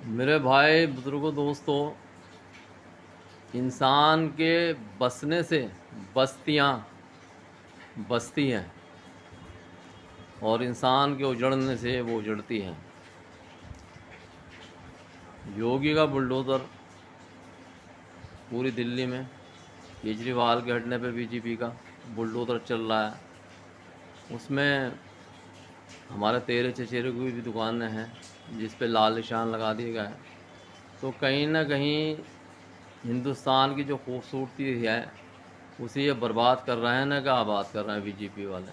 मेरे भाई बुजुर्गों दोस्तों, इंसान के बसने से बस्तियां बसती हैं और इंसान के उजड़ने से वो उजड़ती हैं। योगी का बुलडोज़र पूरी दिल्ली में, केजरीवाल के हटने पे बीजेपी का बुलडोज़र चल रहा है। उसमें हमारे तेरे चचेरे की भी दुकानें हैं जिस पे लाल निशान लगा दिए गए हैं। तो कहीं ना कहीं हिंदुस्तान की जो खूबसूरती है उसे ये बर्बाद कर रहे हैं ना, क्या आबाद कर रहे हैं बीजेपी वाले।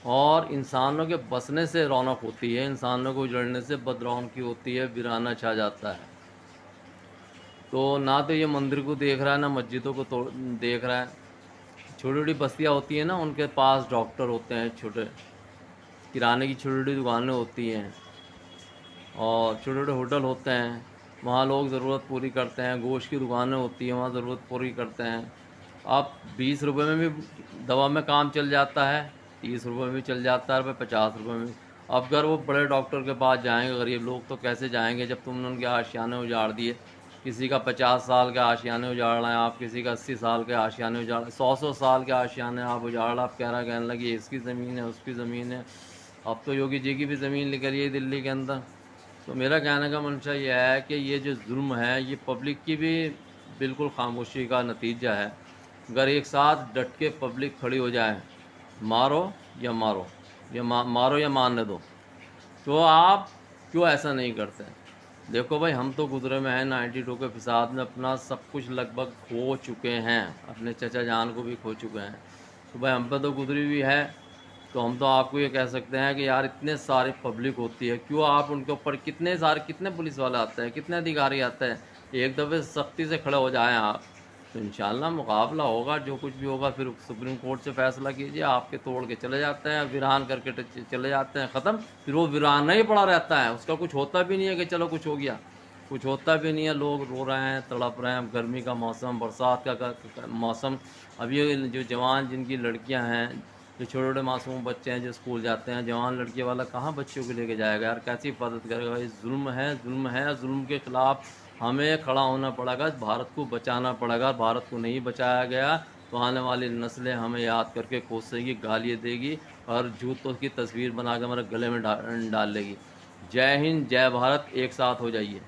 और इंसानों के बसने से रौनक होती है, इंसानों को उजड़ने से बदरौनकी होती है, वीराना छा जाता है। तो ना तो ये मंदिर को देख रहा है, ना मस्जिदों को देख रहा है। छोटी छोटी बस्तियाँ होती हैं ना, उनके पास डॉक्टर होते हैं, छोटे किराने की छोटी छोटी दुकानें होती हैं और छोटे छोटे होटल होते हैं। वहाँ लोग ज़रूरत पूरी करते हैं। गोश्त की दुकानें होती हैं, वहाँ ज़रूरत पूरी करते हैं। अब 20 रुपये में भी दवा में काम चल जाता है, 30 रुपये में भी चल जाता है, रुपये 50 रुपये में भी। अब अगर वो बड़े डॉक्टर के पास जाएंगे गरीब लोग तो कैसे जाएंगे जब तुमने उनके आशियाने उजाड़ दिए। किसी का 50 साल के आशियाने उजाड़ रहे हैं आप, किसी का 80 साल के आशियाने उजाड़, 100 100 साल के आशियाने आप उजाड़। आप कह रहा कहने लगे इसकी ज़मीन है उसकी ज़मीन है। अब तो योगी जी की भी ज़मीन निकली है दिल्ली के अंदर। तो मेरा कहने का मंशा यह है कि ये जो जुल्म है ये पब्लिक की भी बिल्कुल खामोशी का नतीजा है। अगर एक साथ डट के पब्लिक खड़ी हो जाए, मारो या मारो या मारो या मारने दो, तो आप क्यों ऐसा नहीं करते। देखो भाई, हम तो गुजरे में हैं 92 के फिसाद में, अपना सब कुछ लगभग खो चुके हैं, अपने चचा जान को भी खो चुके हैं। तो भाई हम पे तो गुजरी हुई है। तो हम तो आपको ये कह सकते हैं कि यार इतने सारी पब्लिक होती है, क्यों आप उनके ऊपर कितने पुलिस वाले आते हैं, कितने अधिकारी आते हैं, एक दफ़े सख्ती से खड़े हो जाएं आप, तो इंशाल्लाह मुकाबला होगा। जो कुछ भी होगा फिर सुप्रीम कोर्ट से फैसला कीजिए। आपके तोड़ के चले जाते हैं, वीरान करके चले जाते हैं, ख़त्म। फिर वो वीरान ही पड़ा रहता है, उसका कुछ होता भी नहीं है कि चलो कुछ हो गया, कुछ होता भी नहीं है। लोग रो रहे हैं, तड़प रहे हैं। गर्मी का मौसम, बरसात का मौसम। अब ये जो जवान जिनकी लड़कियां हैं, जो छोटे छोटे मासूम बच्चे हैं जो स्कूल जाते हैं, जवान लड़की वाला कहाँ बच्चों को लेके जाएगा यार, कैसी हिफाजत करेगा। ये जुल्म है, जुल्म है। जुल्म के ख़िलाफ़ हमें खड़ा होना पड़ेगा, भारत को बचाना पड़ेगा। भारत को नहीं बचाया गया तो आने वाली नस्लें हमें याद करके कोसेगी, गालियाँ देगी और जूतों की तस्वीर बना के हमारे गले में डाल लेगी। जय हिंद, जय भारत, एक साथ हो जाइए।